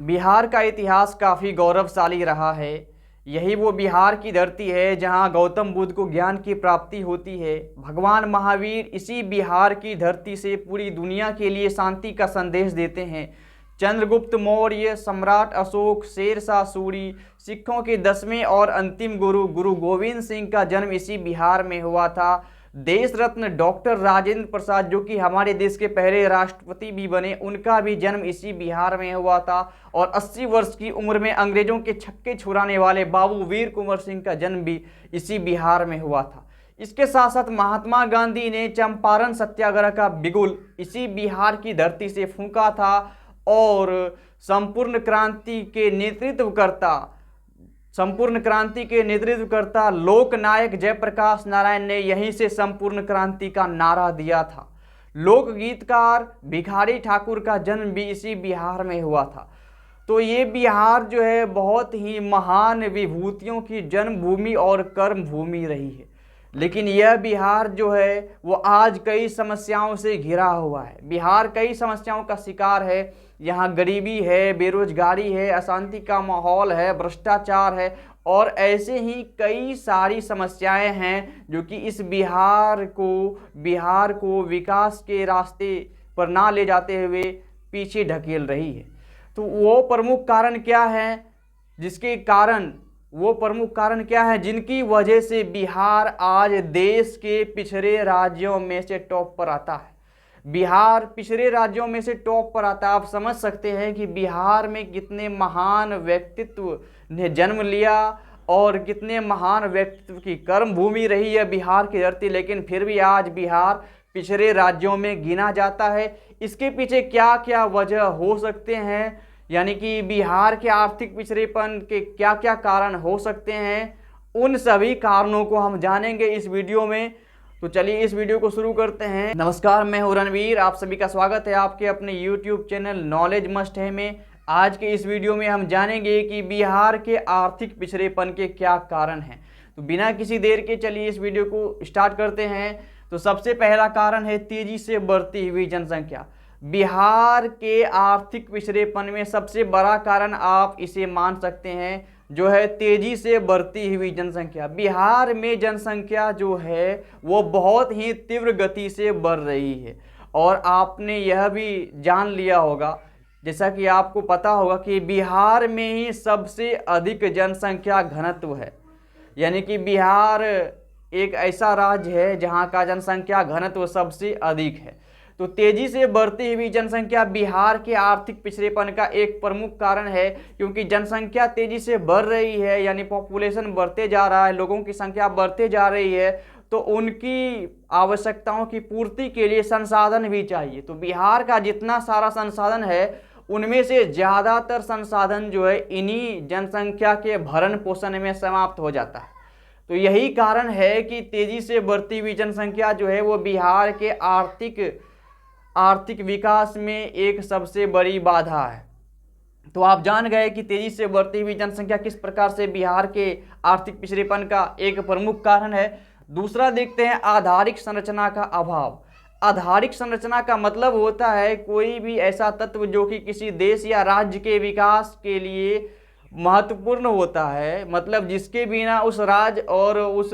बिहार का इतिहास काफ़ी गौरवशाली रहा है। यही वो बिहार की धरती है जहां गौतम बुद्ध को ज्ञान की प्राप्ति होती है। भगवान महावीर इसी बिहार की धरती से पूरी दुनिया के लिए शांति का संदेश देते हैं। चंद्रगुप्त मौर्य, सम्राट अशोक, शेरशाह सूरी, सिखों के 10वें और अंतिम गुरु गुरु गोविंद सिंह का जन्म इसी बिहार में हुआ था। देश रत्न डॉक्टर राजेंद्र प्रसाद, जो कि हमारे देश के पहले राष्ट्रपति भी बने, उनका भी जन्म इसी बिहार में हुआ था। और 80 वर्ष की उम्र में अंग्रेजों के छक्के छुड़ाने वाले बाबू वीर कुंवर सिंह का जन्म भी इसी बिहार में हुआ था। इसके साथ साथ महात्मा गांधी ने चंपारण सत्याग्रह का बिगुल इसी बिहार की धरती से फूंका था। और संपूर्ण क्रांति के नेतृत्वकर्ता लोकनायक जयप्रकाश नारायण ने यहीं से संपूर्ण क्रांति का नारा दिया था। लोक गीतकार भिखारी ठाकुर का जन्म भी इसी बिहार में हुआ था। तो ये बिहार जो है बहुत ही महान विभूतियों की जन्मभूमि और कर्म भूमि रही है। लेकिन यह बिहार जो है वो आज कई समस्याओं से घिरा हुआ है। बिहार कई समस्याओं का शिकार है। यहाँ गरीबी है, बेरोजगारी है, अशांति का माहौल है, भ्रष्टाचार है और ऐसे ही कई सारी समस्याएं हैं जो कि इस बिहार को विकास के रास्ते पर ना ले जाते हुए पीछे ढकेल रही है। तो वो प्रमुख कारण क्या है जिनकी वजह से बिहार आज देश के पिछड़े राज्यों में से टॉप पर आता है। बिहार पिछड़े राज्यों में से टॉप पर आता है। आप समझ सकते हैं कि बिहार में कितने महान व्यक्तित्व ने जन्म लिया और कितने महान व्यक्तित्व की कर्म भूमि रही है बिहार की धरती, लेकिन फिर भी आज बिहार पिछड़े राज्यों में गिना जाता है। इसके पीछे क्या क्या वजह हो सकते हैं, यानी कि बिहार के आर्थिक पिछड़ेपन के क्या क्या कारण हो सकते हैं, उन सभी कारणों को हम जानेंगे इस वीडियो में। तो चलिए इस वीडियो को शुरू करते हैं। नमस्कार, मैं हूं रणवीर। आप सभी का स्वागत है आपके अपने YouTube चैनल नॉलेज मस्ट है में। आज के इस वीडियो में हम जानेंगे कि बिहार के आर्थिक पिछड़ेपन के क्या कारण हैं। तो बिना किसी देर के चलिए इस वीडियो को स्टार्ट करते हैं। तो सबसे पहला कारण है तेजी से बढ़ती हुई जनसंख्या। बिहार के आर्थिक पिछड़ेपन में सबसे बड़ा कारण आप इसे मान सकते हैं जो है तेजी से बढ़ती हुई जनसंख्या। बिहार में जनसंख्या जो है वो बहुत ही तीव्र गति से बढ़ रही है। और आपने यह भी जान लिया होगा, जैसा कि आपको पता होगा कि बिहार में ही सबसे अधिक जनसंख्या घनत्व है। यानी कि बिहार एक ऐसा राज्य है जहां का जनसंख्या घनत्व सबसे अधिक है। तो तेजी से बढ़ती हुई जनसंख्या बिहार के आर्थिक पिछड़ेपन का एक प्रमुख कारण है, क्योंकि जनसंख्या तेजी से बढ़ रही है, यानी पॉपुलेशन बढ़ते जा रहा है, लोगों की संख्या बढ़ते जा रही है। तो उनकी आवश्यकताओं की पूर्ति के लिए संसाधन भी चाहिए। तो बिहार का जितना सारा संसाधन है उनमें से ज़्यादातर संसाधन जो है इन्हीं जनसंख्या के भरण पोषण में समाप्त हो जाता है। तो यही कारण है कि तेजी से बढ़ती हुई जनसंख्या जो है वो बिहार के आर्थिक विकास में एक सबसे बड़ी बाधा है। तो आप जान गए कि तेजी से बढ़ती हुई जनसंख्या किस प्रकार से बिहार के आर्थिक पिछड़ेपन का एक प्रमुख कारण है। दूसरा देखते हैं आधारिक संरचना का अभाव। आधारिक संरचना का मतलब होता है कोई भी ऐसा तत्व जो कि किसी देश या राज्य के विकास के लिए महत्वपूर्ण होता है, मतलब जिसके बिना उस राज्य और उस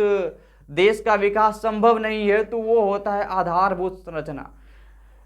देश का विकास संभव नहीं है, तो वो होता है आधारभूत संरचना।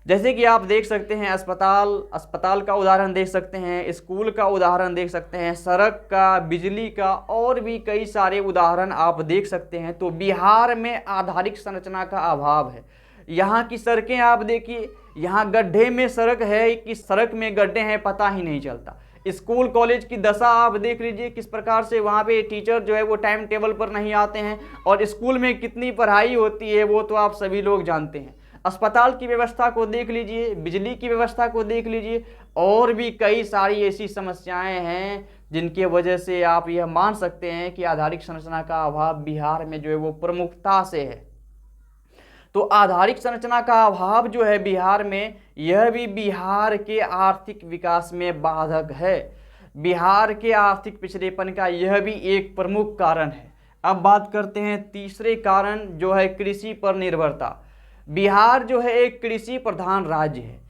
जैसे कि आप देख सकते हैं अस्पताल का उदाहरण देख सकते हैं, स्कूल का उदाहरण देख सकते हैं, सड़क का, बिजली का और भी कई सारे उदाहरण आप देख सकते हैं। तो बिहार में आधारिक संरचना का अभाव है। यहाँ की सड़कें आप देखिए, यहाँ गड्ढे में सड़क है कि सड़क में गड्ढे हैं पता ही नहीं चलता। स्कूल कॉलेज की दशा आप देख लीजिए, किस प्रकार से वहाँ पे टीचर जो है वो टाइम टेबल पर नहीं आते हैं और स्कूल में कितनी पढ़ाई होती है वो तो आप सभी लोग जानते हैं। अस्पताल की व्यवस्था को देख लीजिए, बिजली की व्यवस्था को देख लीजिए और भी कई सारी ऐसी समस्याएं हैं जिनके वजह से आप यह मान सकते हैं कि आधारिक संरचना का अभाव बिहार में जो है वो प्रमुखता से है। तो आधारिक संरचना का अभाव जो है बिहार में, यह भी बिहार के आर्थिक विकास में बाधक है। बिहार के आर्थिक पिछड़ेपन का यह भी एक प्रमुख कारण है। अब बात करते हैं तीसरे कारण जो है कृषि पर निर्भरता। बिहार जो है एक कृषि प्रधान राज्य है।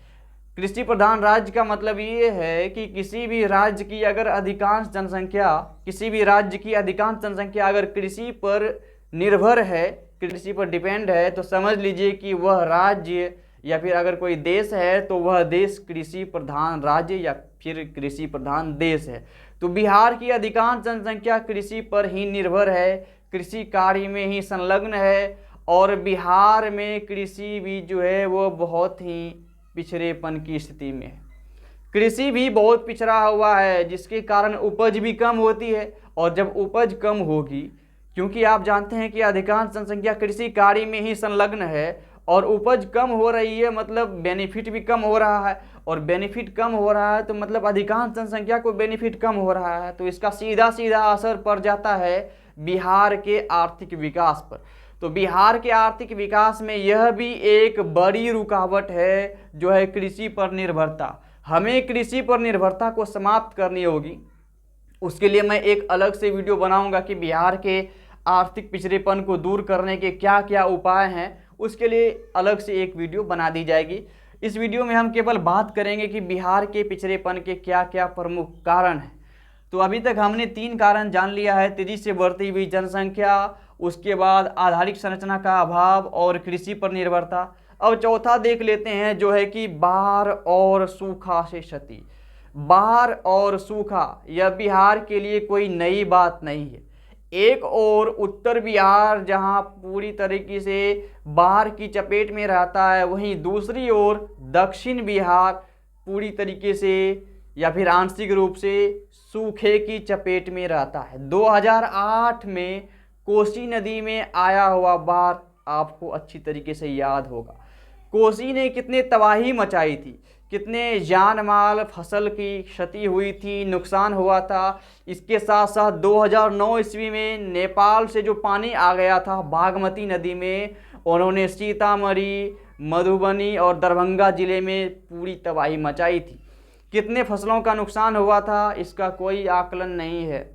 कृषि प्रधान राज्य का मतलब ये है कि किसी भी राज्य की अधिकांश जनसंख्या अगर कृषि पर निर्भर है, कृषि पर डिपेंड है, तो समझ लीजिए कि वह राज्य या फिर अगर कोई देश है तो वह देश कृषि प्रधान राज्य या फिर कृषि प्रधान देश है। तो बिहार की अधिकांश जनसंख्या कृषि पर ही निर्भर है, कृषि कार्य में ही संलग्न है, और बिहार में कृषि भी जो है वो बहुत ही पिछड़ेपन की स्थिति में है। कृषि भी बहुत पिछड़ा हुआ है, जिसके कारण उपज भी कम होती है, और जब उपज कम होगी, क्योंकि आप जानते हैं कि अधिकांश जनसंख्या कृषि कार्य में ही संलग्न है और उपज कम हो रही है, मतलब बेनिफिट भी कम हो रहा है, और बेनिफिट कम हो रहा है तो मतलब अधिकांश जनसंख्या को बेनिफिट कम हो रहा है, तो इसका सीधा सीधा असर पड़ जाता है बिहार के आर्थिक विकास पर। तो बिहार के आर्थिक विकास में यह भी एक बड़ी रुकावट है, जो है कृषि पर निर्भरता। हमें कृषि पर निर्भरता को समाप्त करनी होगी। उसके लिए मैं एक अलग से वीडियो बनाऊंगा कि बिहार के आर्थिक पिछड़ेपन को दूर करने के क्या क्या उपाय हैं, उसके लिए अलग से एक वीडियो बना दी जाएगी। इस वीडियो में हम केवल बात करेंगे कि बिहार के पिछड़ेपन के क्या क्या प्रमुख कारण हैं। तो अभी तक हमने 3 कारण जान लिया है: तेजी से बढ़ती हुई जनसंख्या, उसके बाद आधारिक संरचना का अभाव और कृषि पर निर्भरता। अब चौथा देख लेते हैं, जो है कि बाढ़ और सूखा से क्षति। बाढ़ और सूखा यह बिहार के लिए कोई नई बात नहीं है। एक और उत्तर बिहार जहां पूरी तरीके से बाढ़ की चपेट में रहता है, वहीं दूसरी ओर दक्षिण बिहार पूरी तरीके से या फिर आंशिक रूप से सूखे की चपेट में रहता है। 2008 में कोसी नदी में आया हुआ बाढ़ आपको अच्छी तरीके से याद होगा। कोसी ने कितने तबाही मचाई थी, कितने जान माल फसल की क्षति हुई थी, नुकसान हुआ था। इसके साथ साथ 2009 ईस्वी में नेपाल से जो पानी आ गया था बागमती नदी में, उन्होंने सीतामढ़ी, मधुबनी और दरभंगा जिले में पूरी तबाही मचाई थी। कितने फसलों का नुकसान हुआ था, इसका कोई आकलन नहीं है,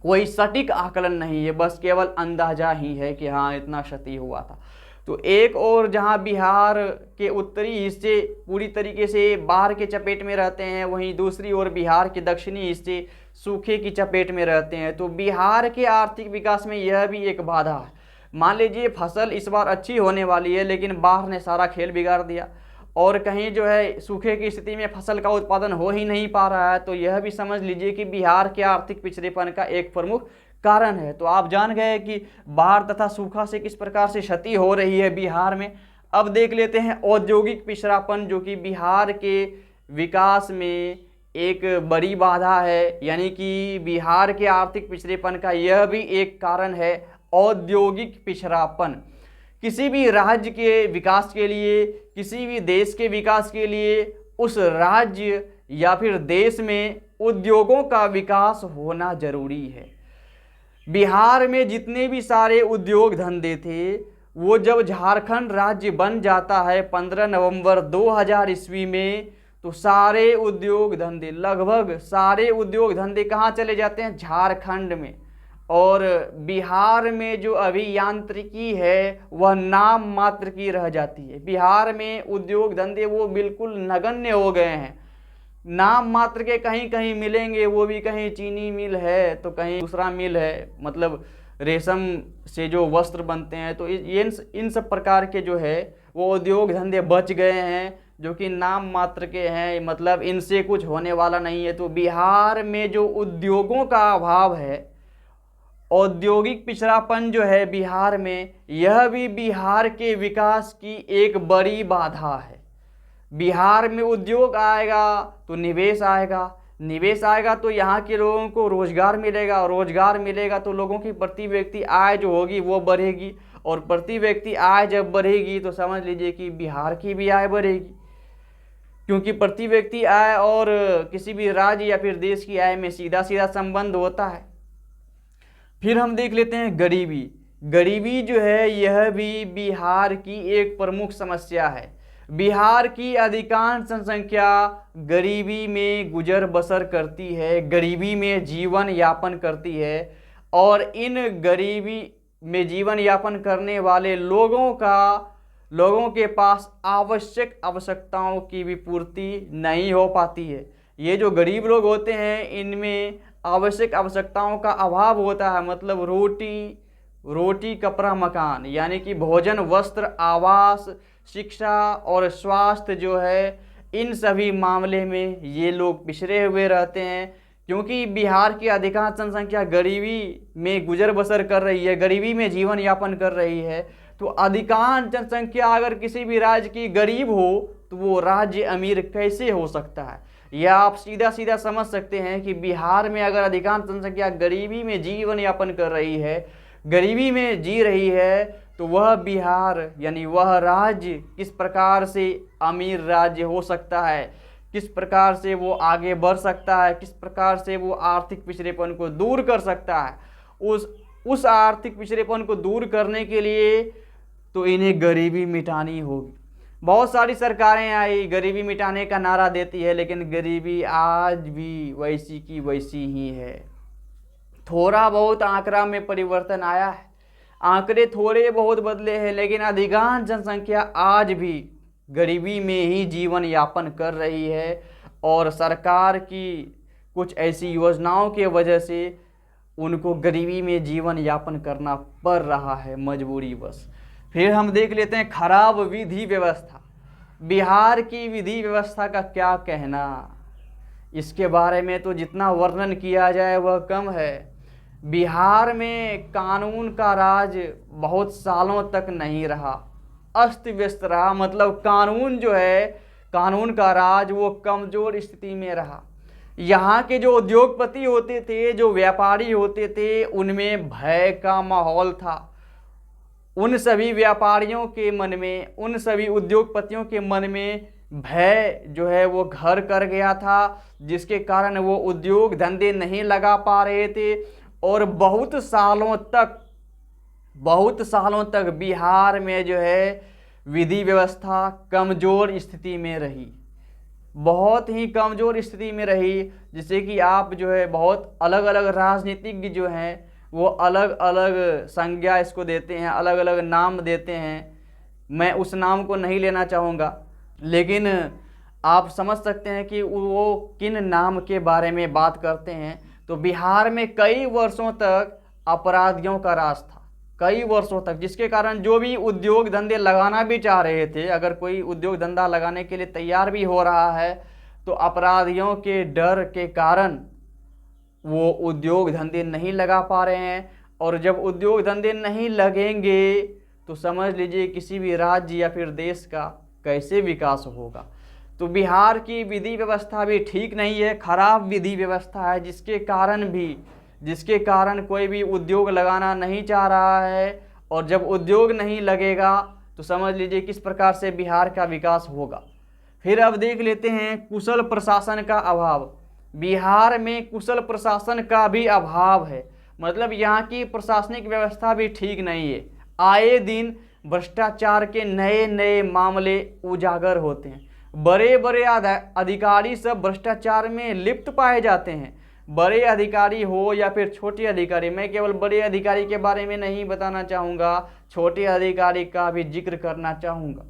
कोई सटीक आकलन नहीं है, बस केवल अंदाजा ही है कि हाँ इतना क्षति हुआ था। तो एक और जहां बिहार के उत्तरी हिस्से पूरी तरीके से बाढ़ के चपेट में रहते हैं, वहीं दूसरी ओर बिहार के दक्षिणी हिस्से सूखे की चपेट में रहते हैं। तो बिहार के आर्थिक विकास में यह भी एक बाधा है। मान लीजिए फसल इस बार अच्छी होने वाली है, लेकिन बाढ़ ने सारा खेल बिगाड़ दिया, और कहीं जो है सूखे की स्थिति में फसल का उत्पादन हो ही नहीं पा रहा है, तो यह भी समझ लीजिए कि बिहार के आर्थिक पिछड़ेपन का एक प्रमुख कारण है। तो आप जान गए कि बाढ़ तथा सूखा से किस प्रकार से क्षति हो रही है बिहार में। अब देख लेते हैं औद्योगिक पिछड़ापन, जो कि बिहार के विकास में एक बड़ी बाधा है, यानी कि बिहार के आर्थिक पिछड़ेपन का यह भी एक कारण है औद्योगिक पिछड़ापन। किसी भी राज्य के विकास के लिए, किसी भी देश के विकास के लिए उस राज्य या फिर देश में उद्योगों का विकास होना जरूरी है। बिहार में जितने भी सारे उद्योग धंधे थे, वो जब झारखंड राज्य बन जाता है 15 नवंबर 2000 ईस्वी में, तो सारे उद्योग धंधे, लगभग सारे उद्योग धंधे कहाँ चले जाते हैं? झारखंड में। और बिहार में जो अभियांत्रिकी है वह नाम मात्र की रह जाती है। बिहार में उद्योग धंधे वो बिल्कुल नगण्य हो गए हैं, नाम मात्र के कहीं कहीं मिलेंगे, वो भी कहीं चीनी मिल है तो कहीं दूसरा मिल है, मतलब रेशम से जो वस्त्र बनते हैं। तो इन सब प्रकार के जो है वो उद्योग धंधे बच गए हैं, जो कि नाम मात्र के हैं, मतलब इनसे कुछ होने वाला नहीं है। तो बिहार में जो उद्योगों का अभाव है, औद्योगिक पिछड़ापन जो है बिहार में, यह भी बिहार के विकास की एक बड़ी बाधा है। बिहार में उद्योग आएगा तो निवेश आएगा, निवेश आएगा तो यहाँ के लोगों को रोजगार मिलेगा, और रोजगार मिलेगा तो लोगों की प्रति व्यक्ति आय जो होगी वो बढ़ेगी, और प्रति व्यक्ति आय जब बढ़ेगी तो समझ लीजिए कि बिहार की भी आय बढ़ेगी, क्योंकि प्रति व्यक्ति आय और किसी भी राज्य या फिर देश की आय में सीधा सीधा संबंध होता है। फिर हम देख लेते हैं गरीबी। गरीबी जो है यह भी बिहार की एक प्रमुख समस्या है। बिहार की अधिकांश जनसंख्या गरीबी में गुजर बसर करती है, गरीबी में जीवन यापन करती है, और इन गरीबी में जीवन यापन करने वाले लोगों के पास आवश्यक आवश्यकताओं की भी पूर्ति नहीं हो पाती है। ये जो गरीब लोग होते हैं इनमें आवश्यक आवश्यकताओं का अभाव होता है, मतलब रोटी कपड़ा मकान, यानी कि भोजन वस्त्र आवास शिक्षा और स्वास्थ्य जो है, इन सभी मामले में ये लोग पिछड़े हुए रहते हैं। क्योंकि बिहार की अधिकांश जनसंख्या गरीबी में गुजर बसर कर रही है, गरीबी में जीवन यापन कर रही है, तो अधिकांश जनसंख्या अगर किसी भी राज्य की गरीब हो तो वो राज्य अमीर कैसे हो सकता है। यह आप सीधा सीधा समझ सकते हैं कि बिहार में अगर अधिकांश जनसंख्या गरीबी में जीवन यापन कर रही है, गरीबी में जी रही है, तो वह बिहार यानी वह राज्य किस प्रकार से अमीर राज्य हो सकता है, किस प्रकार से वो आगे बढ़ सकता है, किस प्रकार से वो आर्थिक पिछड़ेपन को दूर कर सकता है। उस आर्थिक पिछड़ेपन को दूर करने के लिए तो इन्हें गरीबी मिटानी होगी। बहुत सारी सरकारें आई, गरीबी मिटाने का नारा देती है, लेकिन गरीबी आज भी वैसी की वैसी ही है। थोड़ा बहुत आंकड़ा में परिवर्तन आया है, आंकड़े थोड़े बहुत बदले हैं, लेकिन अधिकांश जनसंख्या आज भी गरीबी में ही जीवन यापन कर रही है। और सरकार की कुछ ऐसी योजनाओं के वजह से उनको गरीबी में जीवन यापन करना पड़ रहा है मजबूरीवश। फिर हम देख लेते हैं खराब विधि व्यवस्था। बिहार की विधि व्यवस्था का क्या कहना, इसके बारे में तो जितना वर्णन किया जाए वह कम है। बिहार में कानून का राज बहुत सालों तक नहीं रहा, अस्त व्यस्त रहा, मतलब कानून जो है, कानून का राज वो कमज़ोर स्थिति में रहा। यहाँ के जो उद्योगपति होते थे, जो व्यापारी होते थे, उनमें भय का माहौल था। उन सभी व्यापारियों के मन में, उन सभी उद्योगपतियों के मन में भय जो है वो घर कर गया था, जिसके कारण वो उद्योग धंधे नहीं लगा पा रहे थे। और बहुत सालों तक बिहार में जो है विधि व्यवस्था कमज़ोर स्थिति में रही, बहुत ही कमज़ोर स्थिति में रही। जिससे कि आप जो है बहुत अलग अलग राजनीतिज्ञ जो हैं वो अलग अलग संज्ञा इसको देते हैं, अलग अलग नाम देते हैं। मैं उस नाम को नहीं लेना चाहूँगा, लेकिन आप समझ सकते हैं कि वो किन नाम के बारे में बात करते हैं। तो बिहार में कई वर्षों तक अपराधियों का राज था, कई वर्षों तक, जिसके कारण जो भी उद्योग धंधे लगाना भी चाह रहे थे, अगर कोई उद्योग धंधा लगाने के लिए तैयार भी हो रहा है, तो अपराधियों के डर के कारण वो उद्योग धंधे नहीं लगा पा रहे हैं। और जब उद्योग धंधे नहीं लगेंगे तो समझ लीजिए किसी भी राज्य या फिर देश का कैसे विकास होगा। तो बिहार की विधि व्यवस्था भी ठीक नहीं है, खराब विधि व्यवस्था है, जिसके कारण कोई भी उद्योग लगाना नहीं चाह रहा है। और जब उद्योग नहीं लगेगा तो समझ लीजिए किस प्रकार से बिहार का विकास होगा। फिर अब देख लेते हैं कुशल प्रशासन का अभाव। बिहार में कुशल प्रशासन का भी अभाव है, मतलब यहाँ की प्रशासनिक व्यवस्था भी ठीक नहीं है। आए दिन भ्रष्टाचार के नए नए मामले उजागर होते हैं, बड़े बड़े अधिकारी सब भ्रष्टाचार में लिप्त पाए जाते हैं। बड़े अधिकारी हो या फिर छोटे अधिकारी, मैं केवल बड़े अधिकारी के बारे में नहीं बताना चाहूँगा, छोटे अधिकारी का भी जिक्र करना चाहूँगा।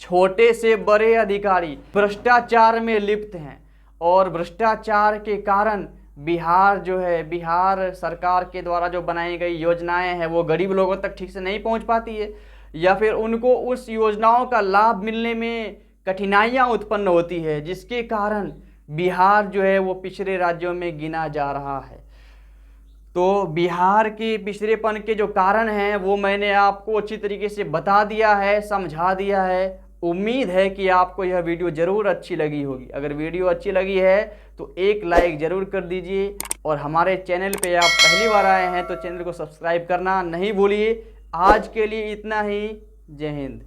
छोटे से बड़े अधिकारी भ्रष्टाचार में लिप्त हैं, और भ्रष्टाचार के कारण बिहार जो है, बिहार सरकार के द्वारा जो बनाई गई योजनाएं हैं वो गरीब लोगों तक ठीक से नहीं पहुंच पाती है, या फिर उनको उस योजनाओं का लाभ मिलने में कठिनाइयां उत्पन्न होती है, जिसके कारण बिहार जो है वो पिछड़े राज्यों में गिना जा रहा है। तो बिहार के पिछड़ेपन के जो कारण हैं वो मैंने आपको अच्छी तरीके से बता दिया है, समझा दिया है। उम्मीद है कि आपको यह वीडियो ज़रूर अच्छी लगी होगी। अगर वीडियो अच्छी लगी है तो एक लाइक ज़रूर कर दीजिए, और हमारे चैनल पे आप पहली बार आए हैं तो चैनल को सब्सक्राइब करना नहीं भूलिए। आज के लिए इतना ही। जय हिंद।